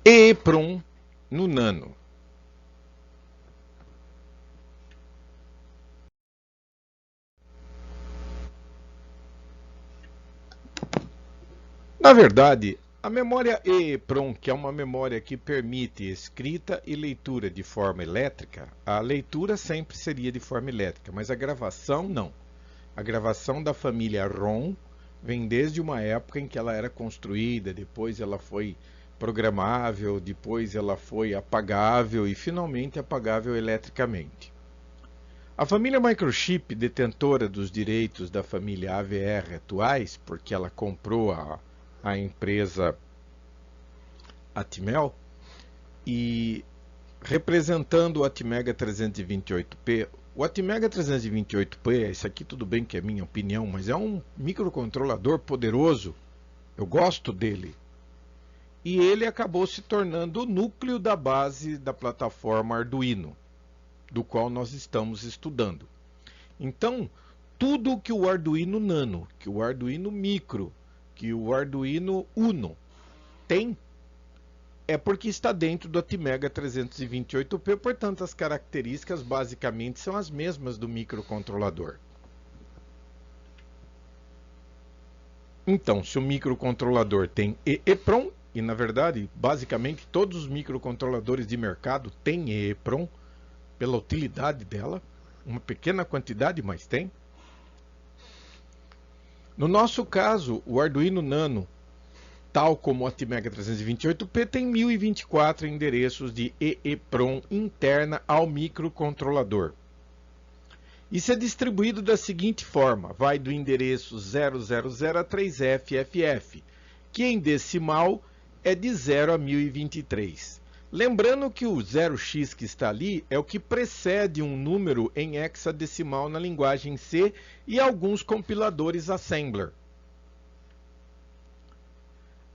EEPROM no Nano. Na verdade, a memória EEPROM, que é uma memória que permite escrita e leitura de forma elétrica, a leitura sempre seria de forma elétrica, mas a gravação não. A gravação da família ROM vem desde uma época em que ela era construída, depois ela foi programável, depois ela foi apagável e finalmente apagável eletricamente. A família Microchip, detentora dos direitos da família AVR atuais, porque ela comprou a empresa Atmel, e representando o Atmega 328P, o Atmega 328P, isso aqui tudo bem que é minha opinião, mas é um microcontrolador poderoso, eu gosto dele. E ele acabou se tornando o núcleo da base da plataforma Arduino, do qual nós estamos estudando. Então, tudo que o Arduino Nano, que o Arduino Micro, que o Arduino Uno tem, é porque está dentro do Atmega 328P, portanto as características basicamente são as mesmas do microcontrolador. Então, se o microcontrolador tem EEPROM, e na verdade, basicamente todos os microcontroladores de mercado têm EEPROM, pela utilidade dela, uma pequena quantidade, mas tem. No nosso caso, o Arduino Nano, tal como o Atmega 328P, tem 1024 endereços de EEPROM interna ao microcontrolador. Isso é distribuído da seguinte forma, vai do endereço 000 a 3FFF, que em decimal é de 0 a 1023. Lembrando que o 0x que está ali é o que precede um número em hexadecimal na linguagem C e alguns compiladores assembler.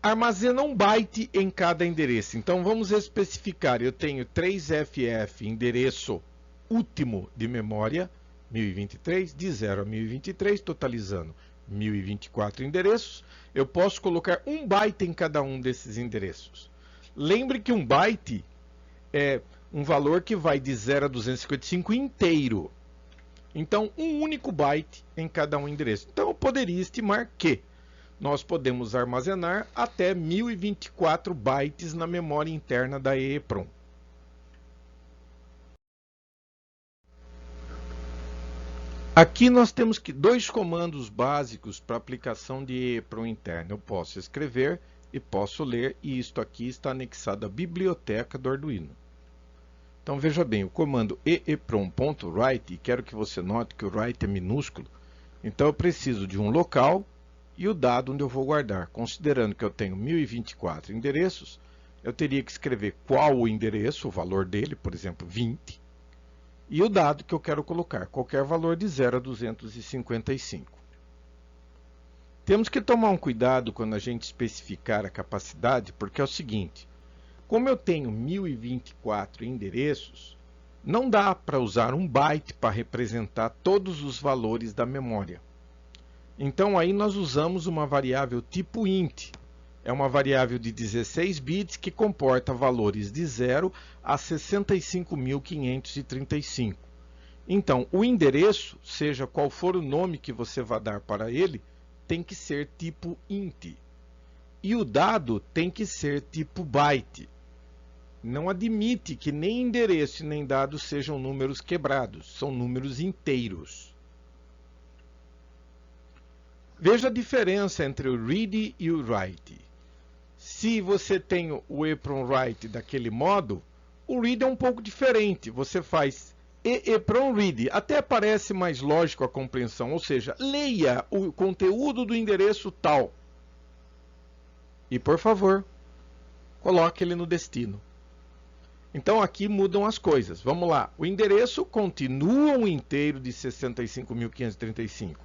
Armazena um byte em cada endereço. Então vamos especificar, eu tenho 3FF, endereço último de memória, 1023, de 0 a 1023, totalizando 1024 endereços. Eu posso colocar um byte em cada um desses endereços. Lembre que um byte é um valor que vai de 0 a 255 inteiro. Então, um único byte em cada um endereço. Então, eu poderia estimar que nós podemos armazenar até 1024 bytes na memória interna da EEPROM. Aqui nós temos dois comandos básicos para aplicação de EEPROM interna. Eu posso escrever e posso ler, e isto aqui está anexado à biblioteca do Arduino. Então veja bem, o comando eeprom.write, e quero que você note que o write é minúsculo, então eu preciso de um local e o dado onde eu vou guardar. Considerando que eu tenho 1024 endereços, eu teria que escrever qual o endereço, o valor dele, por exemplo, 20, e o dado que eu quero colocar, qualquer valor de 0 a 255. Temos que tomar um cuidado quando a gente especificar a capacidade, porque é o seguinte, como eu tenho 1024 endereços, não dá para usar um byte para representar todos os valores da memória. Então aí nós usamos uma variável tipo int. É uma variável de 16 bits que comporta valores de 0 a 65.535. Então o endereço, seja qual for o nome que você vai dar para ele, tem que ser tipo int. E o dado tem que ser tipo byte. Não admite que nem endereço nem dado sejam números quebrados, são números inteiros. Veja a diferença entre o read e o write. Se você tem o EEPROM write daquele modo, o read é um pouco diferente. Você faz EEPROM read, até parece mais lógico a compreensão, ou seja, leia o conteúdo do endereço tal. E por favor, coloque ele no destino. Então aqui mudam as coisas. Vamos lá. O endereço continua um inteiro de 65.535.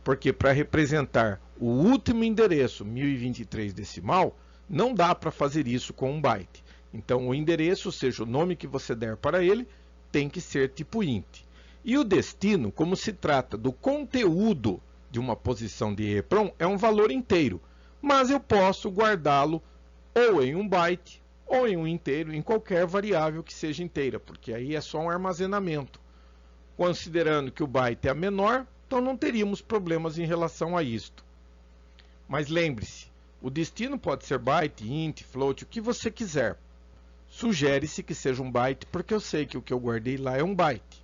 Porque para representar o último endereço, 1023 decimal, não dá para fazer isso com um byte. Então o endereço, seja o nome que você der para ele, tem que ser tipo int. E o destino, como se trata do conteúdo de uma posição de EEPROM, é um valor inteiro. Mas eu posso guardá-lo ou em um byte ou em um inteiro, em qualquer variável que seja inteira, porque aí é só um armazenamento. Considerando que o byte é a menor, então não teríamos problemas em relação a isto. Mas lembre-se, o destino pode ser byte, int, float, o que você quiser. Sugere-se que seja um byte, porque eu sei que o que eu guardei lá é um byte.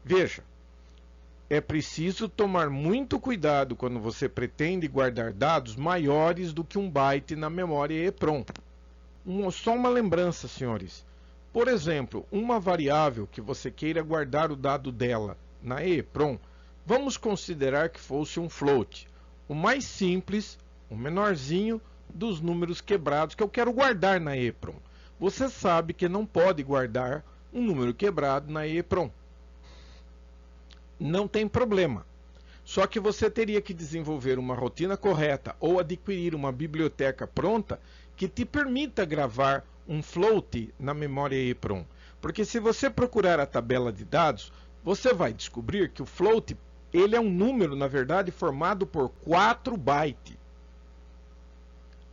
Veja, é preciso tomar muito cuidado quando você pretende guardar dados maiores do que um byte na memória EEPROM. Só uma lembrança, senhores. Por exemplo, uma variável que você queira guardar o dado dela na EEPROM, vamos considerar que fosse um float, o mais simples, o menorzinho dos números quebrados que eu quero guardar na EEPROM. Você sabe que não pode guardar um número quebrado na EEPROM. Não tem problema. Só que você teria que desenvolver uma rotina correta ou adquirir uma biblioteca pronta que te permita gravar um float na memória EEPROM. Porque se você procurar a tabela de dados, você vai descobrir que o float ele é um número, na verdade, formado por 4 bytes.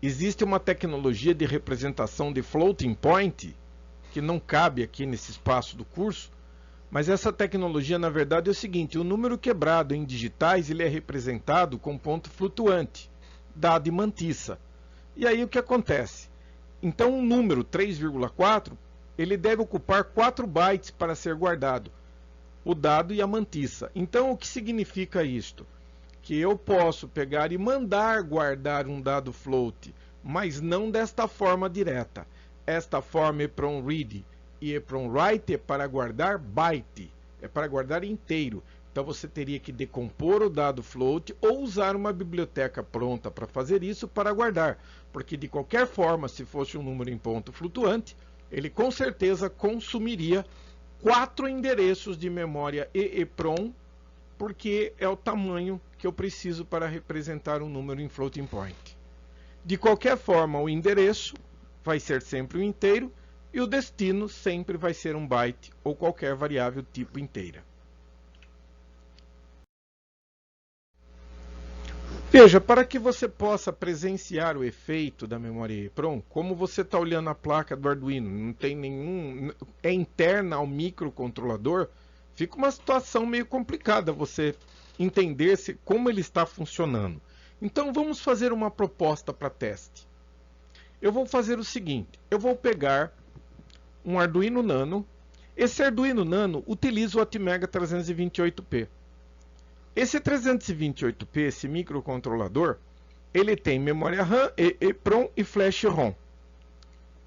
Existe uma tecnologia de representação de floating point, que não cabe aqui nesse espaço do curso, mas essa tecnologia, na verdade, é o seguinte: o número quebrado em digitais ele é representado com ponto flutuante, dado e mantissa. E aí o que acontece? Então, um número 3,4, ele deve ocupar 4 bytes para ser guardado, o dado e a mantissa. Então, o que significa isto? Que eu posso pegar e mandar guardar um dado float, mas não desta forma direta. Esta forma EEPROM read e EEPROM write é para guardar byte, é para guardar inteiro. Então você teria que decompor o dado float ou usar uma biblioteca pronta para fazer isso para guardar, porque de qualquer forma, se fosse um número em ponto flutuante, ele com certeza consumiria 4 endereços de memória EEPROM, porque é o tamanho que eu preciso para representar um número em floating point. De qualquer forma, o endereço vai ser sempre um inteiro e o destino sempre vai ser um byte ou qualquer variável tipo inteira. Veja, para que você possa presenciar o efeito da memória EEPROM, como você está olhando a placa do Arduino, não tem nenhum, é interna ao microcontrolador, fica uma situação meio complicada você entender como ele está funcionando. Então vamos fazer uma proposta para teste. Eu vou fazer o seguinte: eu vou pegar um Arduino Nano. Esse Arduino Nano utiliza o Atmega 328P. Esse 328P, esse microcontrolador, ele tem memória RAM, EEPROM e Flash ROM.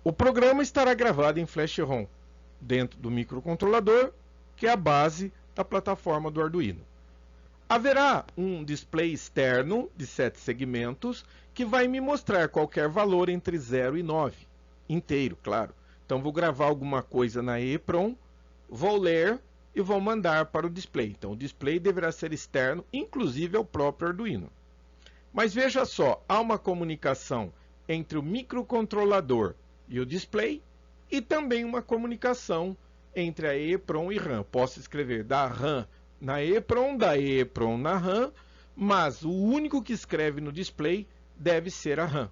O programa estará gravado em Flash ROM dentro do microcontrolador, que é a base da plataforma do Arduino. Haverá um display externo de 7 segmentos que vai me mostrar qualquer valor entre 0 e 9, inteiro, claro. Então vou gravar alguma coisa na EEPROM, vou ler e vou mandar para o display. Então o display deverá ser externo, inclusive ao próprio Arduino. Mas veja só, há uma comunicação entre o microcontrolador e o display e também uma comunicação entre a EEPROM e RAM. Posso escrever da RAM na EEPROM, da EEPROM na RAM, mas o único que escreve no display deve ser a RAM.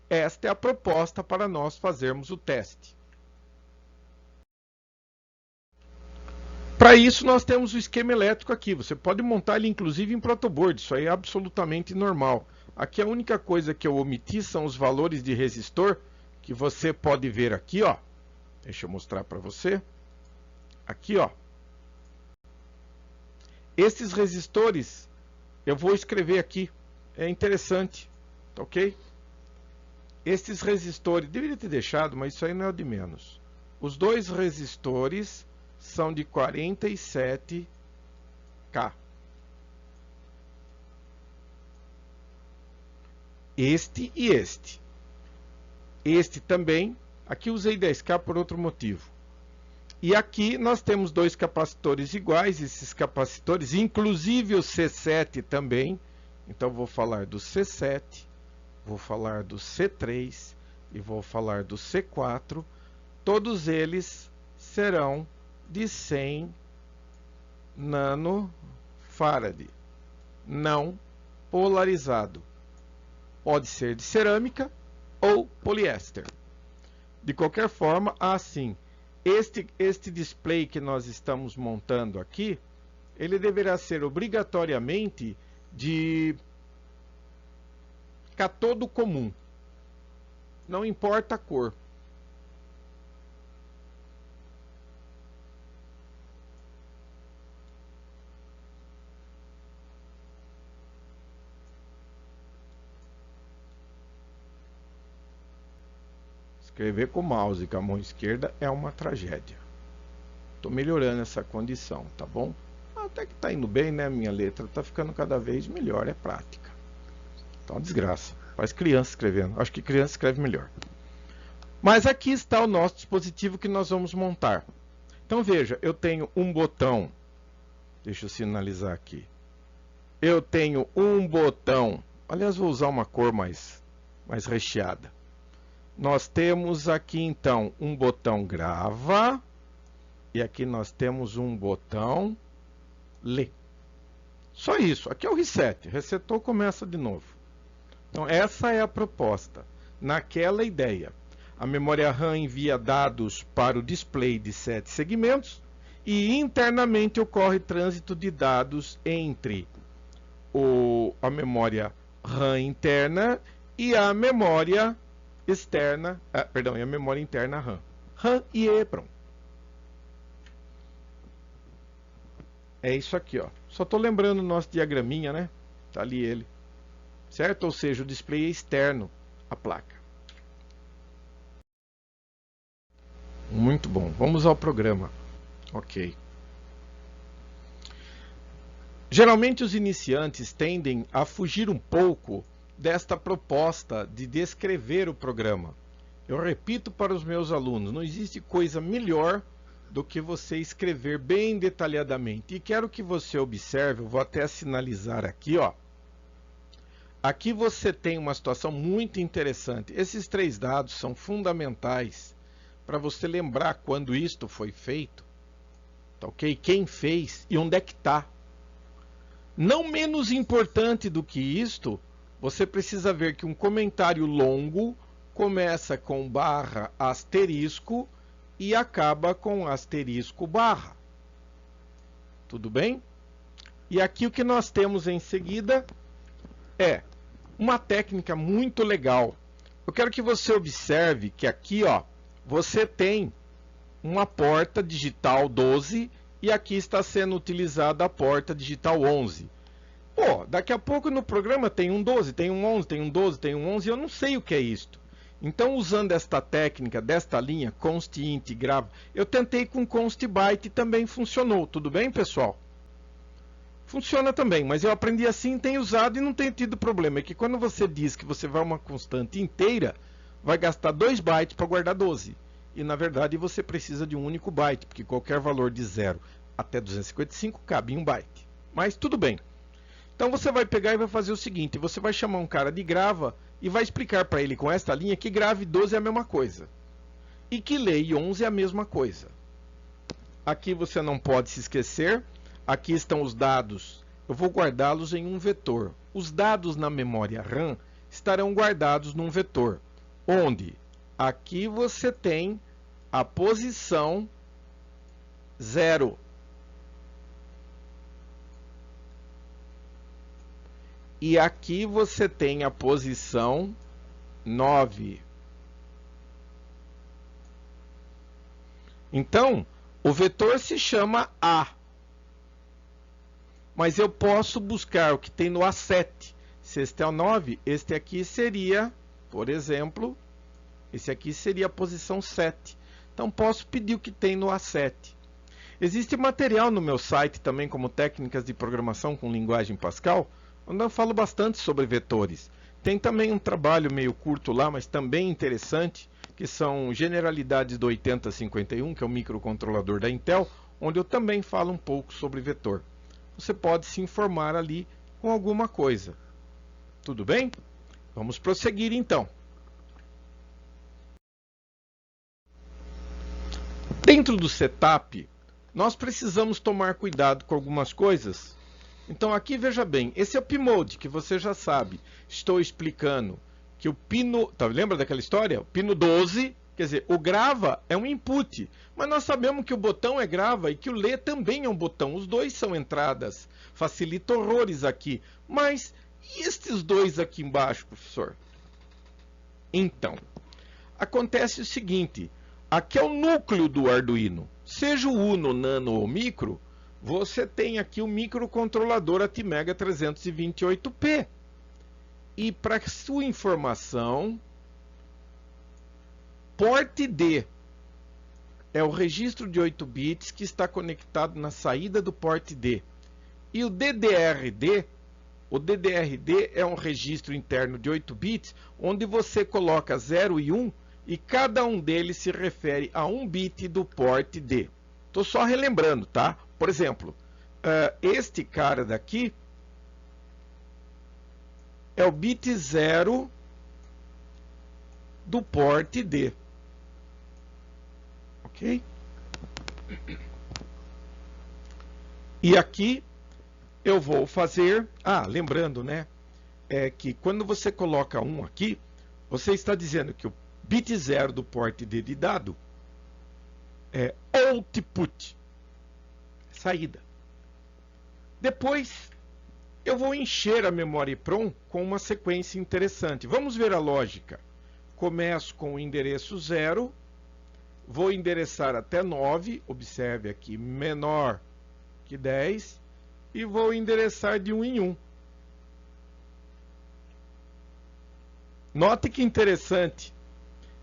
Esta é a proposta para nós fazermos o teste. Para isso nós temos o esquema elétrico aqui. Você pode montar ele inclusive em protoboard, isso aí é absolutamente normal. Aqui a única coisa que eu omiti são os valores de resistor, que você pode ver aqui, ó. Deixa eu mostrar para você. Aqui, ó. Esses resistores eu vou escrever aqui. É interessante, ok? Esses resistores, deveria ter deixado, mas isso aí não é o de menos. Os dois resistores são de 47K. Este e este. Este também. Aqui usei 10K por outro motivo. E aqui nós temos dois capacitores iguais, esses capacitores, inclusive o C7 também. Então vou falar do C7, vou falar do C3 e vou falar do C4. Todos eles serão de 100 nanofarad, não polarizado. Pode ser de cerâmica ou poliéster. De qualquer forma, assim, este display que nós estamos montando aqui, ele deverá ser obrigatoriamente de catodo comum. Não importa a cor. Escrever com o mouse e com a mão esquerda é uma tragédia. Estou melhorando essa condição, tá bom? Até que está indo bem, né? Minha letra está ficando cada vez melhor, é prática. Então, desgraça. Faz criança escrevendo. Acho que criança escreve melhor. Mas aqui está o nosso dispositivo que nós vamos montar. Então, veja, eu tenho um botão. Deixa eu sinalizar aqui. Eu tenho um botão. Aliás, vou usar uma cor mais recheada. Nós temos aqui, então, um botão grava. E aqui nós temos um botão lê. Só isso. Aqui é o reset. Resetou, começa de novo. Então, essa é a proposta. Naquela ideia, a memória RAM envia dados para o display de 7 segmentos e internamente ocorre trânsito de dados entre a memória RAM interna e a memória externa, e a memória interna RAM. RAM e EEPROM. É isso aqui, ó. Só estou lembrando o nosso diagraminha, né? Tá ali ele. Certo? Ou seja, o display é externo à placa. Muito bom. Vamos ao programa. Ok. Geralmente os iniciantes tendem a fugir um pouco desta proposta de descrever o programa. Eu repito para os meus alunos, não existe coisa melhor do que você escrever bem detalhadamente. E quero que você observe, eu vou até sinalizar aqui, ó. Aqui você tem uma situação muito interessante. Esses 3 dados são fundamentais para você lembrar quando isto foi feito, tá ok? Quem fez e onde é que está. Não menos importante do que isto, você precisa ver que um comentário longo começa com barra asterisco e acaba com asterisco barra. Tudo bem? E aqui o que nós temos em seguida é uma técnica muito legal. Eu quero que você observe que aqui, ó, você tem uma porta digital 12 e aqui está sendo utilizada a porta digital 11. Pô, daqui a pouco no programa tem um 12, tem um 11, tem um 12, tem um 11, eu não sei o que é isto. Então, usando esta técnica, desta linha, const int grava, eu tentei com const byte e também funcionou. Tudo bem, pessoal? Funciona também, mas eu aprendi assim, tenho usado e não tenho tido problema. É que quando você diz que você vai uma constante inteira, vai gastar 2 bytes para guardar 12. E na verdade você precisa de um único byte, porque qualquer valor de 0 até 255 cabe em 1 byte. Mas tudo bem. Então você vai pegar e vai fazer o seguinte, você vai chamar um cara de grava e vai explicar para ele com esta linha que grave 12 é a mesma coisa. E que lei 11 é a mesma coisa. Aqui você não pode se esquecer, aqui estão os dados, eu vou guardá-los em um vetor. Os dados na memória RAM estarão guardados num vetor, onde aqui você tem a posição 0. E aqui você tem a posição 9. Então, o vetor se chama A. Mas eu posso buscar o que tem no A7. Se este é o 9, este aqui seria, por exemplo, esse aqui seria a posição 7. Então, posso pedir o que tem no A7. Existe material no meu site também, como técnicas de programação com linguagem Pascal, onde eu falo bastante sobre vetores. Tem também um trabalho meio curto lá, mas também interessante, que são generalidades do 8051, que é o microcontrolador da Intel, onde eu também falo um pouco sobre vetor. Você pode se informar ali com alguma coisa. Tudo bem? Vamos prosseguir então. Dentro do setup, nós precisamos tomar cuidado com algumas coisas. Então aqui veja bem, esse é o Pmode, que você já sabe. Estou explicando que o pino, lembra daquela história? O pino 12 Quer dizer, o grava é um input, mas nós sabemos que o botão é grava e que o lê também é um botão. Os dois são entradas. Facilita horrores aqui. Mas e estes dois aqui embaixo, professor? Então, acontece o seguinte. Aqui é o núcleo do Arduino. Seja o Uno, Nano ou Micro, você tem aqui o microcontrolador Atmega 328P. E para sua informação, porte D é o registro de 8 bits que está conectado na saída do porte D. E o DDR-D é um registro interno de 8 bits, onde você coloca 0 e 1, e cada um deles se refere a um bit do porte D. Estou só relembrando, tá? Por exemplo, este cara daqui é o bit 0 do porte D. Ok? E aqui eu vou fazer... lembrando, né? É que quando você coloca 1 aqui, você está dizendo que o bit 0 do porte D de dado é output, saída. Depois, eu vou encher a memória EEPROM com uma sequência interessante. Vamos ver a lógica. Começo com o endereço 0, vou endereçar até 9, observe aqui, menor que 10, e vou endereçar de 1 em 1. Note que interessante.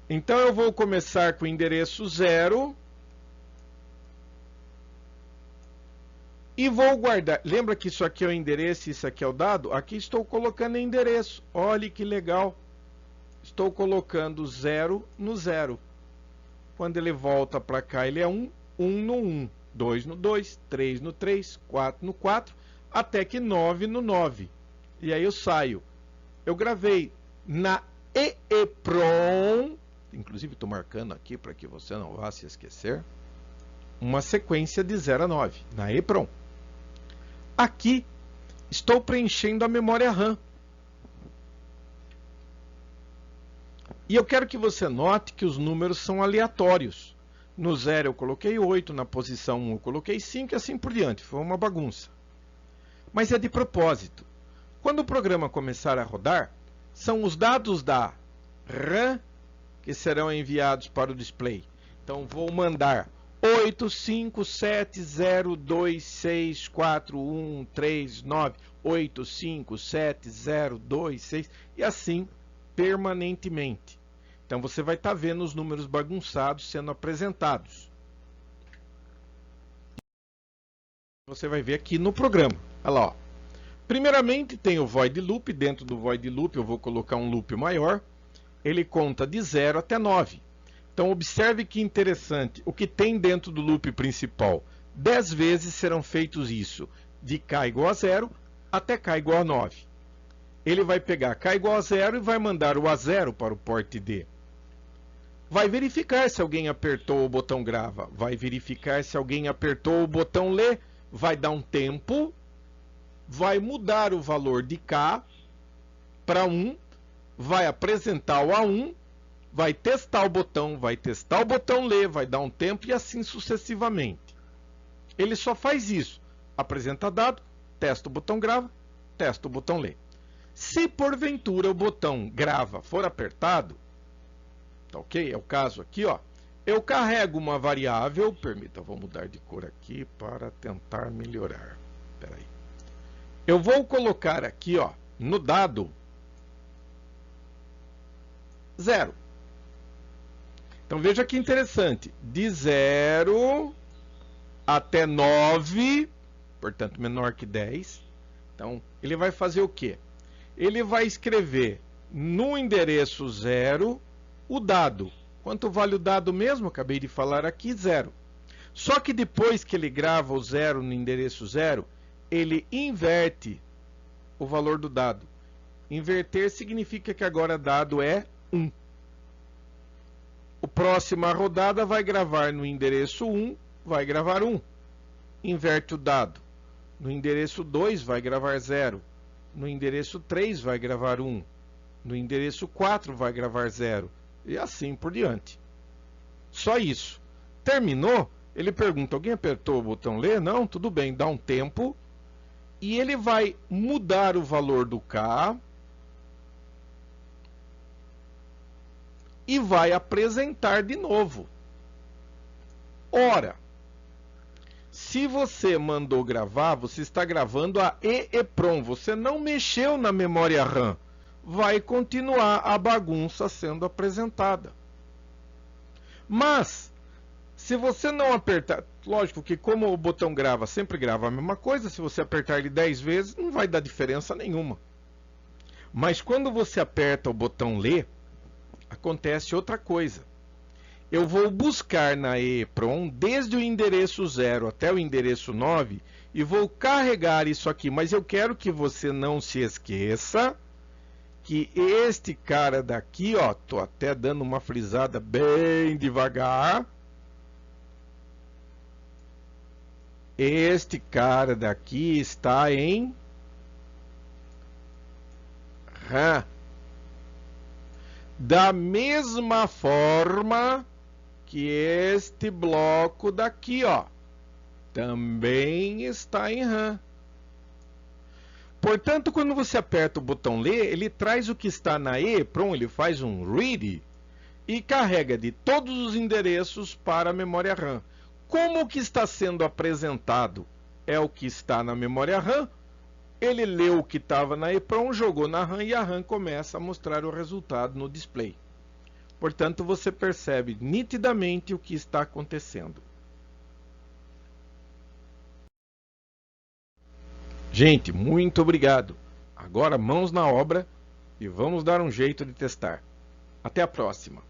Então eu vou começar com o endereço 0 e vou guardar. Lembra que isso aqui é o endereço e isso aqui é o dado? Aqui estou colocando endereço. Olha que legal. Estou colocando 0 no 0. Quando ele volta para cá, ele é 1, 1 no 1, 2 no 2, 3 no 3, 4 no 4, até que 9 no 9. E aí eu saio. Eu gravei na EEPROM, inclusive estou marcando aqui para que você não vá se esquecer, uma sequência de 0 a 9, na EEPROM. Aqui estou preenchendo a memória RAM. E eu quero que você note que os números são aleatórios. No 0 eu coloquei 8, na posição 1 eu coloquei 5 e assim por diante. Foi uma bagunça. Mas é de propósito. Quando o programa começar a rodar, são os dados da RAM que serão enviados para o display. Então vou mandar 857026413 8570226 e assim permanentemente. Então você vai estar vendo os números bagunçados sendo apresentados. Você vai ver aqui no programa. Olha lá, ó. Primeiramente tem o void loop. Dentro do void loop eu vou colocar um loop maior. Ele conta de 0 até 9. Então observe que interessante. O que tem dentro do loop principal? 10 vezes serão feitos isso. De k igual a 0 até k igual a 9. Ele vai pegar k igual a 0 e vai mandar o A0 para o porte D. Vai verificar se alguém apertou o botão grava. Vai verificar se alguém apertou o botão lê. Vai dar um tempo. Vai mudar o valor de K para 1. Vai apresentar o A1. Vai testar o botão. Vai testar o botão lê. Vai dar um tempo e assim sucessivamente. Ele só faz isso. Apresenta dado. Testa o botão grava. Testa o botão lê. Se porventura o botão grava for apertado, tá ok? É o caso aqui, ó. Eu carrego uma variável, permita, vou mudar de cor aqui para tentar melhorar. Espera aí. Eu vou colocar aqui, ó, no dado 0. Então veja que interessante. De 0 até 9, portanto menor que 10. Então ele vai fazer o quê? Ele vai escrever no endereço 0 o dado. Quanto vale o dado mesmo? Acabei de falar aqui, 0. Só que depois que ele grava o 0 no endereço 0, ele inverte o valor do dado. Inverter significa que agora dado é 1. O próxima rodada vai gravar no endereço 1, vai gravar 1. Inverte o dado. No endereço 2 vai gravar 0. No endereço 3 vai gravar 1. No endereço 4 vai gravar 0. E assim por diante. Só isso. Terminou, ele pergunta, alguém apertou o botão ler? Não, tudo bem, dá um tempo. E ele vai mudar o valor do K e vai apresentar de novo. Ora, se você mandou gravar, você está gravando a EEPROM, você não mexeu na memória RAM. Vai continuar a bagunça sendo apresentada. Mas, se você não apertar, lógico que como o botão grava, sempre grava a mesma coisa, se você apertar ele 10 vezes, não vai dar diferença nenhuma. Mas quando você aperta o botão ler, acontece outra coisa. Eu vou buscar na EEPROM desde o endereço 0 até o endereço 9 e vou carregar isso aqui, mas eu quero que você não se esqueça que este cara daqui, ó, tô até dando uma frisada bem devagar. Este cara daqui está em RAM. Da mesma forma que este bloco daqui, ó, também está em RAM. Portanto, quando você aperta o botão ler, ele traz o que está na EEPROM, ele faz um read e carrega de todos os endereços para a memória RAM. Como o que está sendo apresentado é o que está na memória RAM, ele leu o que estava na EEPROM, jogou na RAM e a RAM começa a mostrar o resultado no display. Portanto, você percebe nitidamente o que está acontecendo. Gente, muito obrigado. Agora mãos na obra e vamos dar um jeito de testar. Até a próxima.